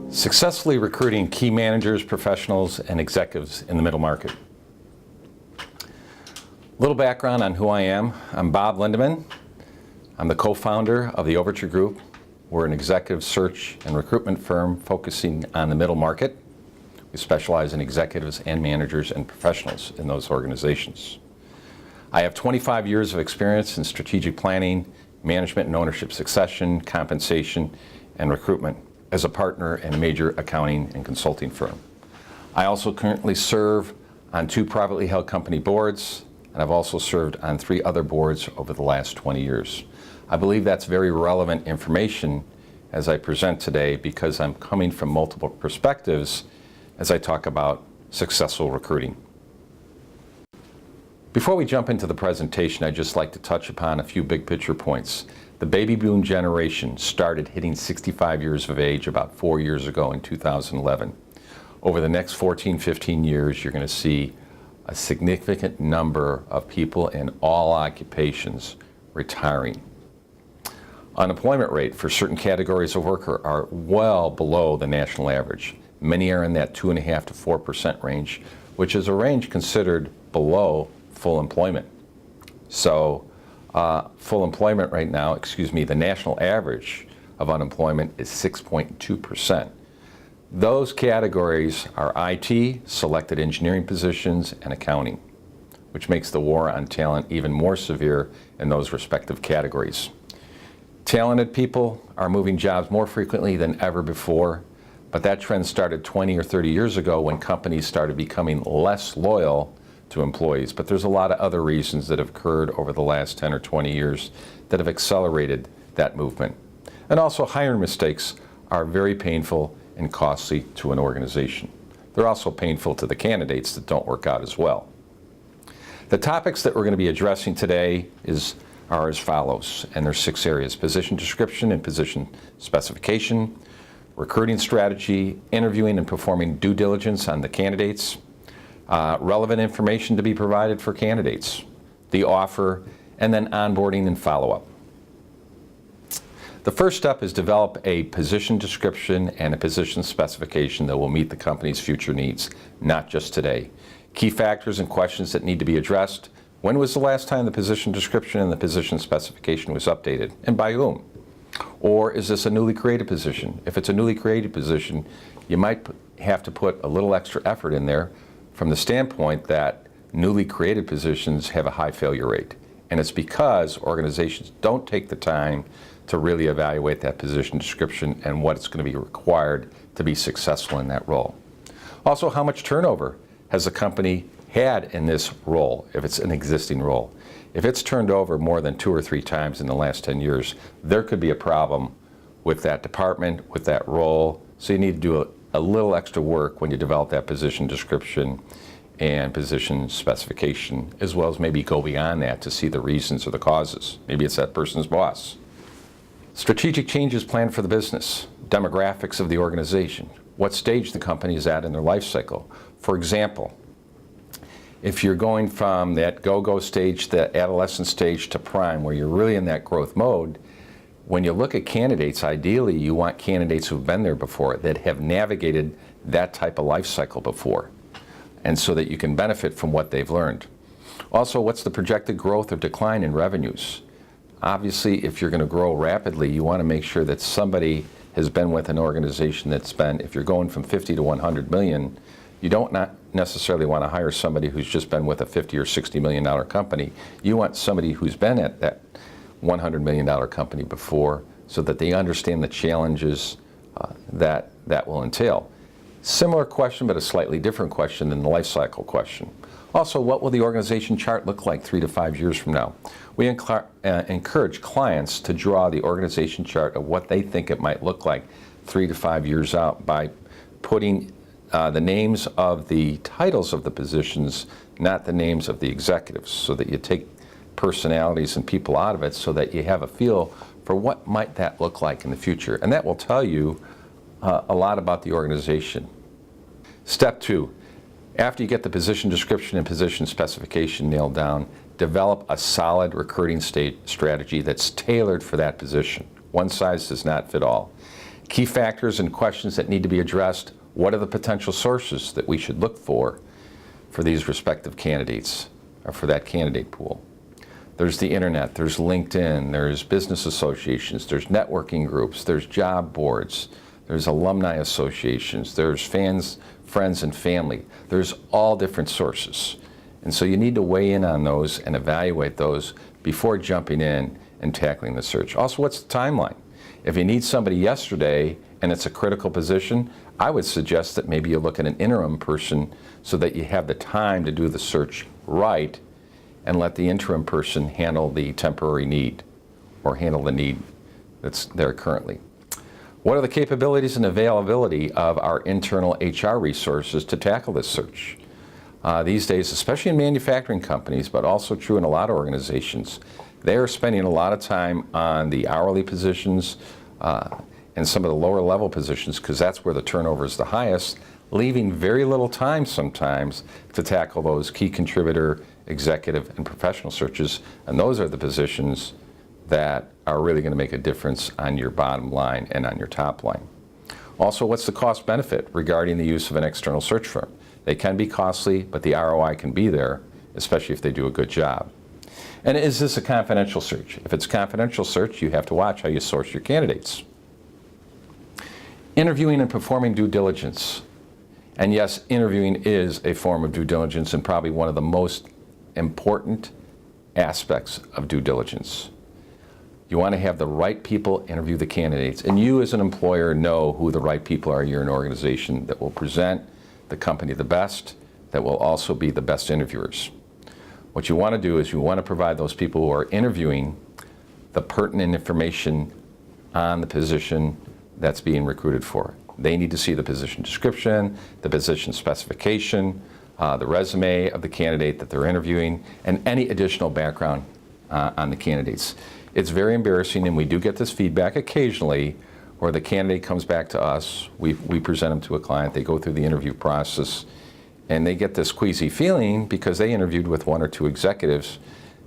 Successfully recruiting key managers, professionals, and executives in the middle market. A little background on who I am. I'm Bob Lindeman. I'm the co-founder of the Overture Group. We're an executive search and recruitment firm focusing on the middle market. We specialize in executives and managers and professionals in those organizations. I have 25 years of experience in strategic planning, management and ownership succession, compensation, and recruitment as a partner in a major accounting and consulting firm. I also currently serve on 2 privately held company boards, and I've also served on 3 other boards over the last 20 years. I believe that's very relevant information as I present today because I'm coming from multiple perspectives as I talk about successful recruiting. Before we jump into the presentation, I'd just like to touch upon a few big picture points. The baby boom generation started hitting 65 years of age about 4 years ago in 2011. Over the next 14, 15 years, you're going to see a significant number of people in all occupations retiring. Unemployment rate for certain categories of worker are well below the national average. Many are in that 2.5% to 4% range, which is a range considered below full employment. So full employment right now, the national average of unemployment is 6.2%. Those categories are IT, selected engineering positions, and accounting, which makes the war on talent even more severe in those respective categories. Talented people are moving jobs more frequently than ever before, but that trend started 20 or 30 years ago when companies started becoming less loyal to employees. But there's a lot of other reasons that have occurred over the last 10 or 20 years that have accelerated that movement. And also, hiring mistakes are very painful and costly to an organization. They're also painful to the candidates that don't work out as well. The topics that we're going to be addressing today are as follows, and there's 6 areas: position description and position specification, recruiting strategy, interviewing and performing due diligence on the candidates, relevant information to be provided for candidates, the offer, and then onboarding and follow-up. The first step is develop a position description and a position specification that will meet the company's future needs, not just today. Key factors and questions that need to be addressed: when was the last time the position description and the position specification was updated, and by whom? Or is this a newly created position? If it's a newly created position, you might have to put a little extra effort in there from the standpoint that newly created positions have a high failure rate. And it's because organizations don't take the time to really evaluate that position description and what it's going to be required to be successful in that role. Also, how much turnover has the company had in this role, if it's an existing role? If it's turned over more than 2 or 3 times in the last 10 years, there could be a problem with that department, with that role. So you need to do a little extra work when you develop that position description and position specification, as well as maybe go beyond that to see the reasons or the causes. Maybe it's that person's boss. Strategic changes planned for the business, demographics of the organization, what stage the company is at in their life cycle. For example, if you're going from that go-go stage, that adolescent stage to prime, where you're really in that growth mode, when you look at candidates, ideally you want candidates who've been there before, that have navigated that type of life cycle before, and so that you can benefit from what they've learned. Also, what's the projected growth or decline in revenues? Obviously, if you're going to grow rapidly, you want to make sure that somebody has been with an organization that's been, if you're going from 50 to 100 million, you don't not necessarily want to hire somebody who's just been with a 50 or 60 million dollar company. You want somebody who's been at that $100 million company before, so that they understand the challenges that will entail. Similar question, but a slightly different question than the life cycle question. Also, what will the organization chart look like 3 to 5 years from now? We encourage clients to draw the organization chart of what they think it might look like 3 to 5 years out by putting the names of the titles of the positions, not the names of the executives, so that you take personalities and people out of it, so that you have a feel for what might that look like in the future. And that will tell you a lot about the organization. Step 2, After you get the position description and position specification nailed down, develop a solid recruiting strategy that's tailored for that position. One size does not fit all. Key factors and questions that need to be addressed: what are the potential sources that we should look for these respective candidates, or for that candidate pool? There's the internet, there's LinkedIn, there's business associations, there's networking groups, there's job boards, there's alumni associations, there's fans, friends, and family. There's all different sources. And so you need to weigh in on those and evaluate those before jumping in and tackling the search. Also, what's the timeline? If you need somebody yesterday and it's a critical position, I would suggest that maybe you look at an interim person so that you have the time to do the search right and let the interim person handle the temporary need or handle the need that's there currently. What are the capabilities and availability of our internal HR resources to tackle this search? These days, especially in manufacturing companies, but also true in a lot of organizations, they are spending a lot of time on the hourly positions and some of the lower level positions, because that's where the turnover is the highest, leaving very little time sometimes to tackle those key contributor, executive, and professional searches. And those are the positions that are really going to make a difference on your bottom line and on your top line. Also, what's the cost benefit regarding the use of an external search firm? They can be costly, but the ROI can be there, especially if they do a good job. And is this a confidential search? If it's a confidential search, you have to watch how you source your candidates. Interviewing and performing due diligence. And yes, interviewing is a form of due diligence and probably one of the most important aspects of due diligence. You want to have the right people interview the candidates, and you as an employer know who the right people are in your organization that will present the company the best, that will also be the best interviewers. What you want to do is you want to provide those people who are interviewing the pertinent information on the position that's being recruited for. They need to see the position description, the position specification, the resume of the candidate that they're interviewing, and any additional background on the candidates. It's very embarrassing, and we do get this feedback occasionally, where the candidate comes back to us, we present them to a client, they go through the interview process, and they get this queasy feeling because they interviewed with one or two executives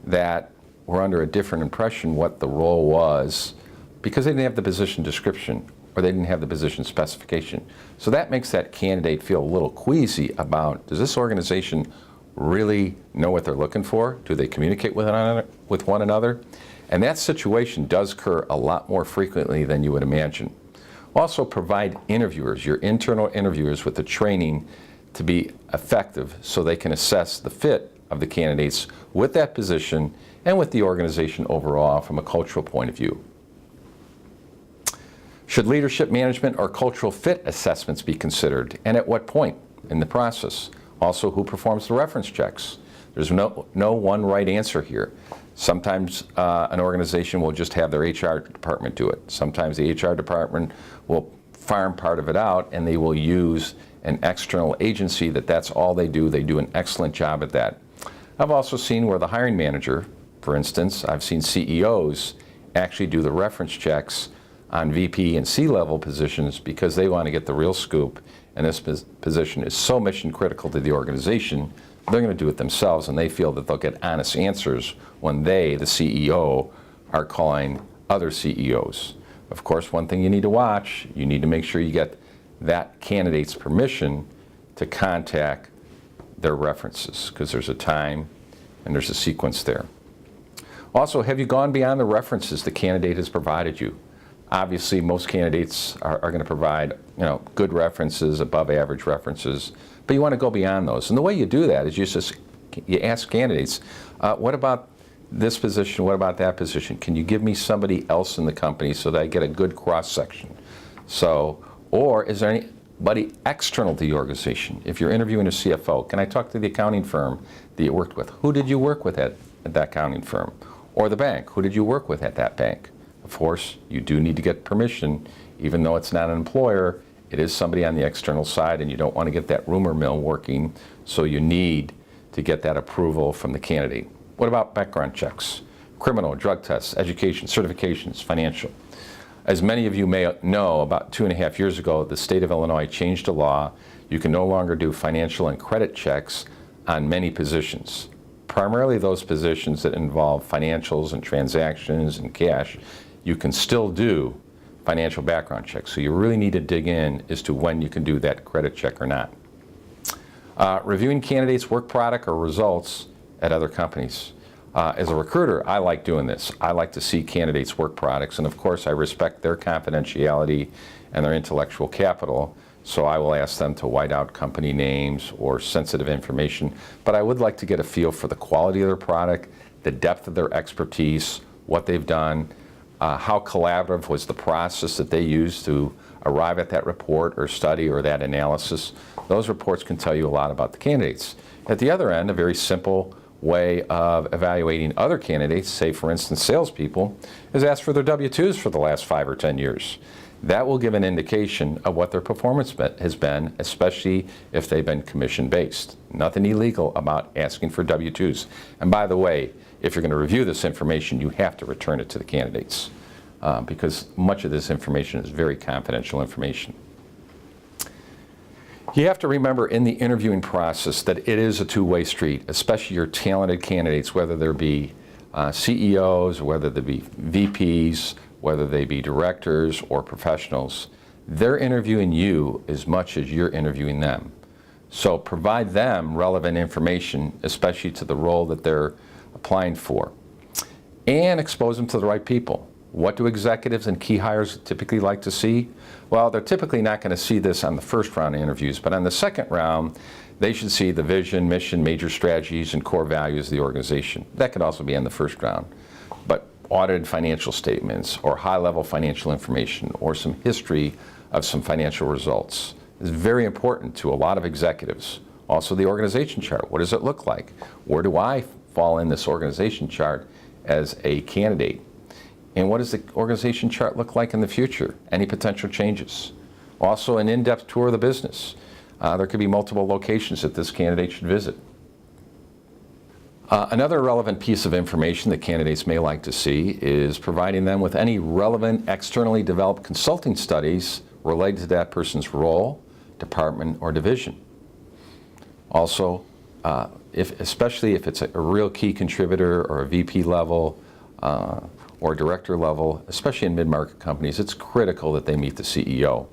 that were under a different impression what the role was because they didn't have the position description or they didn't have the position specification. So that makes that candidate feel a little queasy about, does this organization really know what they're looking for? Do they communicate with one another? And that situation does occur a lot more frequently than you would imagine. Also, provide interviewers, your internal interviewers, with the training to be effective so they can assess the fit of the candidates with that position and with the organization overall from a cultural point of view. Should leadership management or cultural fit assessments be considered, and at what point in the process? Also, who performs the reference checks? There's no one right answer here. Sometimes an organization will just have their HR department do it. Sometimes the HR department will farm part of it out and they will use an external agency that's all they do. They do an excellent job at that. I've also seen where the hiring manager, for instance, I've seen CEOs actually do the reference checks on VP and C-level positions because they want to get the real scoop, and this position is so mission critical to the organization, they're going to do it themselves, and they feel that they'll get honest answers when they, the CEO, are calling other CEOs. Of course, one thing you need to watch, you need to make sure you get that candidate's permission to contact their references, because there's a time and there's a sequence there. Also, have you gone beyond the references the candidate has provided you? Obviously, most candidates are going to provide, good references, above average references, but you want to go beyond those. And the way you do that is you ask candidates, what about this position, what about that position? Can you give me somebody else in the company so that I get a good cross-section? Or is there anybody external to the organization? If you're interviewing a CFO, can I talk to the accounting firm that you worked with? Who did you work with at that accounting firm? Or the bank, who did you work with at that bank? Of course, you do need to get permission, even though it's not an employer, it is somebody on the external side, and you don't want to get that rumor mill working, so you need to get that approval from the candidate. What about background checks? Criminal, drug tests, education, certifications, financial. As many of you may know, about 2.5 years ago, the state of Illinois changed a law. You can no longer do financial and credit checks on many positions, primarily those positions that involve financials and transactions and cash. You can still do financial background checks, so you really need to dig in as to when you can do that credit check or not. Reviewing candidates' work product or results at other companies. As a recruiter, I like doing this. I like to see candidates' work products, and of course I respect their confidentiality and their intellectual capital, so I will ask them to white out company names or sensitive information, but I would like to get a feel for the quality of their product, the depth of their expertise, what they've done, how collaborative was the process that they used to arrive at that report or study or that analysis. Those reports can tell you a lot about the candidates. At the other end, a very simple way of evaluating other candidates, say for instance salespeople, is ask for their W-2s for the last 5 or 10 years. That will give an indication of what their performance has been, especially if they've been commission-based. Nothing illegal about asking for W-2s. And by the way, if you're going to review this information, you have to return it to the candidates because much of this information is very confidential information. You have to remember in the interviewing process that it is a two-way street, especially your talented candidates, whether they be CEOs, whether they be VPs, whether they be directors or professionals. They're interviewing you as much as you're interviewing them. So provide them relevant information, especially to the role that they're applying for, and expose them to the right people. What do executives and key hires typically like to see? Well, they're typically not going to see this on the first round of interviews, but on the second round, they should see the vision, mission, major strategies, and core values of the organization. That could also be on the first round. But audited financial statements or high-level financial information or some history of some financial results is very important to a lot of executives. Also the organization chart. What does it look like? Where do I fall in this organization chart as a candidate? And what does the organization chart look like in the future? Any potential changes? Also an in-depth tour of the business. There could be multiple locations that this candidate should visit. Another relevant piece of information that candidates may like to see is providing them with any relevant externally developed consulting studies related to that person's role, department, or division. Also, especially if it's a real key contributor or a VP level or director level, especially in mid-market companies, it's critical that they meet the CEO,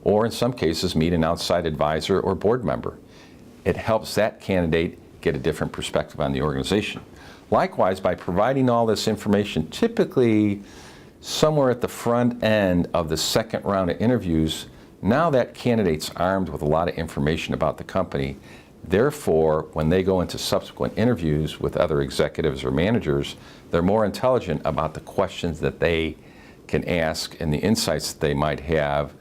or in some cases meet an outside advisor or board member. It helps that candidate get a different perspective on the organization. Likewise, by providing all this information, typically somewhere at the front end of the second round of interviews, now that candidate's armed with a lot of information about the company. Therefore, when they go into subsequent interviews with other executives or managers, they're more intelligent about the questions that they can ask and the insights that they might have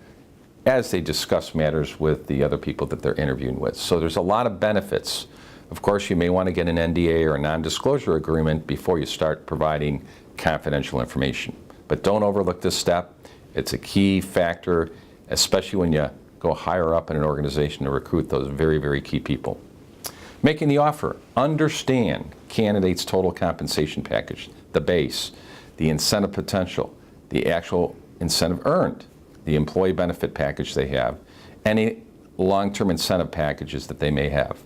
as they discuss matters with the other people that they're interviewing with. So there's a lot of benefits. Of course, you may want to get an NDA or a non-disclosure agreement before you start providing confidential information. But don't overlook this step. It's a key factor, especially when you go higher up in an organization to recruit those very, very key people. Making the offer. Understand candidates' total compensation package, the base, the incentive potential, the actual incentive earned, the employee benefit package they have, any long-term incentive packages that they may have.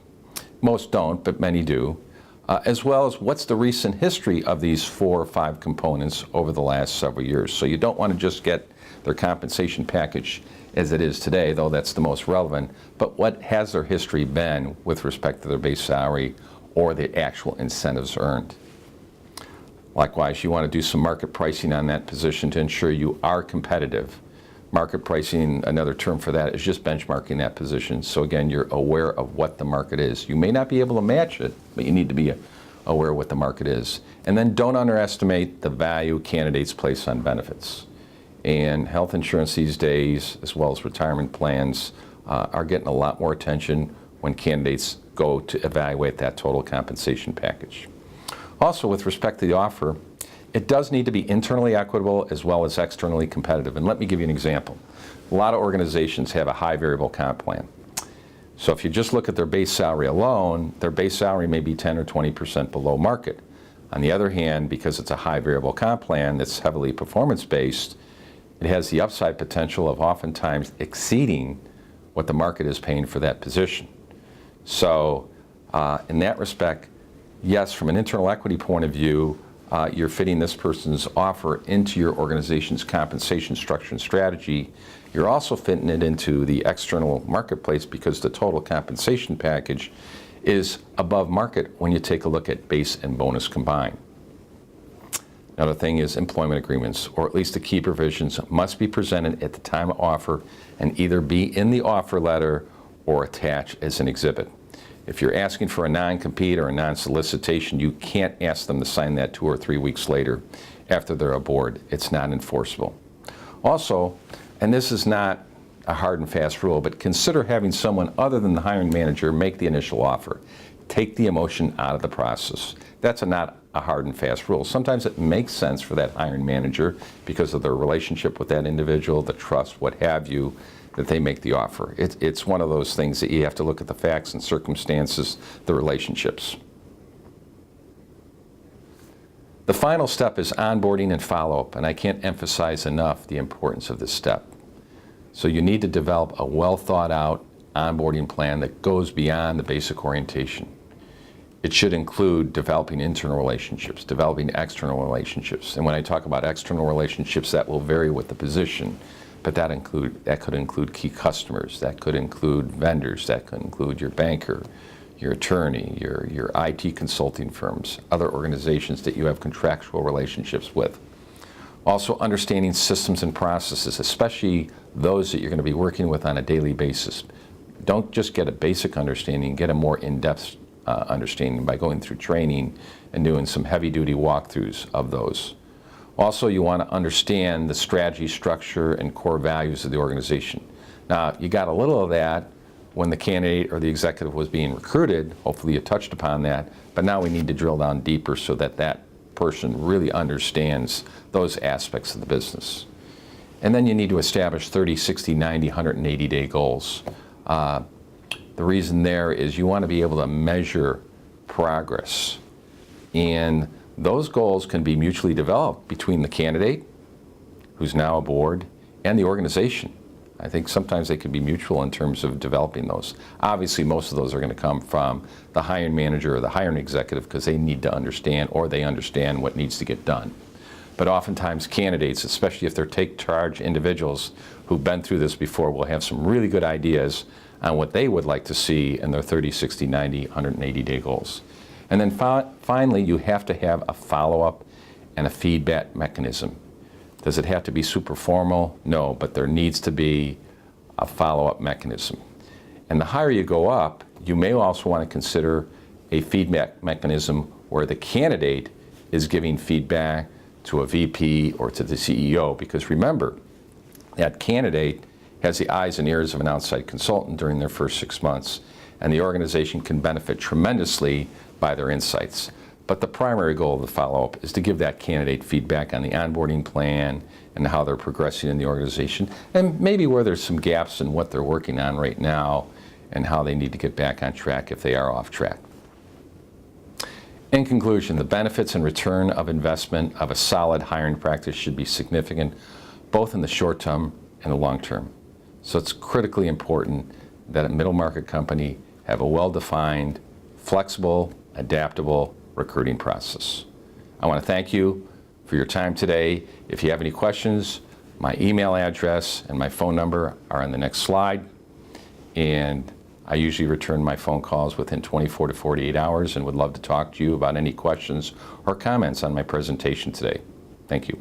Most don't, but many do, as well as what's the recent history of these 4 or 5 components over the last several years. So you don't want to just get their compensation package as it is today, though that's the most relevant, but what has their history been with respect to their base salary or the actual incentives earned. Likewise, you want to do some market pricing on that position to ensure you are competitive. Market pricing, another term for that, is just benchmarking that position. So again, you're aware of what the market is. You may not be able to match it, but you need to be aware of what the market is. And then don't underestimate the value candidates place on benefits. And health insurance these days, as well as retirement plans, are getting a lot more attention when candidates go to evaluate that total compensation package. Also, with respect to the offer, it does need to be internally equitable as well as externally competitive. And let me give you an example. A lot of organizations have a high variable comp plan. So if you just look at their base salary alone, their base salary may be 10 or 20% below market. On the other hand, because it's a high variable comp plan that's heavily performance-based, It has the upside potential of oftentimes exceeding what the market is paying for that position. So in that respect, yes, from an internal equity point of view, you're fitting this person's offer into your organization's compensation structure and strategy. You're also fitting it into the external marketplace because the total compensation package is above market when you take a look at base and bonus combined. Another thing is employment agreements, or at least the key provisions, must be presented at the time of offer and either be in the offer letter or attached as an exhibit. If you're asking for a non-compete or a non-solicitation, you can't ask them to sign that 2 or 3 weeks later after they're aboard. It's not enforceable. Also, and this is not a hard and fast rule, but consider having someone other than the hiring manager make the initial offer. Take the emotion out of the process. That's not a hard and fast rule. Sometimes it makes sense for that hiring manager because of their relationship with that individual, the trust, what have you, that they make the offer. It's one of those things that you have to look at the facts and circumstances, the relationships. The final step is onboarding and follow-up, and I can't emphasize enough the importance of this step. So you need to develop a well-thought-out onboarding plan that goes beyond the basic orientation. It should include developing internal relationships, developing external relationships. And when I talk about external relationships, that will vary with the position, but that could include key customers, that could include vendors, that could include your banker, your attorney, your IT consulting firms, other organizations that you have contractual relationships with. Also understanding systems and processes, especially those that you're going to be working with on a daily basis. Don't just get a basic understanding, get a more in-depth understanding by going through training and doing some heavy-duty walkthroughs of those. Also, you want to understand the strategy, structure, and core values of the organization. Now, you got a little of that when the candidate or the executive was being recruited. Hopefully you touched upon that, but now we need to drill down deeper so that that person really understands those aspects of the business. And then you need to establish 30, 60, 90, 180-day goals. The reason there is you want to be able to measure progress. And those goals can be mutually developed between the candidate, who's now aboard, and the organization. I think sometimes they can be mutual in terms of developing those. Obviously, most of those are going to come from the hiring manager or the hiring executive because they need to understand, or they understand what needs to get done. But oftentimes candidates, especially if they're take-charge individuals who've been through this before, will have some really good ideas on what they would like to see in their 30, 60, 90, 180-day goals. And then finally, you have to have a follow-up and a feedback mechanism. Does it have to be super formal? No, but there needs to be a follow-up mechanism. And the higher you go up, you may also want to consider a feedback mechanism where the candidate is giving feedback to a VP or to the CEO, because remember, that candidate has the eyes and ears of an outside consultant during their first 6 months, and the organization can benefit tremendously by their insights. But the primary goal of the follow-up is to give that candidate feedback on the onboarding plan and how they're progressing in the organization, and maybe where there's some gaps in what they're working on right now and how they need to get back on track if they are off track. In conclusion, the benefits and return of investment of a solid hiring practice should be significant, both in the short term and the long term. So it's critically important that a middle market company have a well-defined, flexible, adaptable recruiting process. I want to thank you for your time today. If you have any questions, my email address and my phone number are on the next slide. And I usually return my phone calls within 24 to 48 hours and would love to talk to you about any questions or comments on my presentation today. Thank you.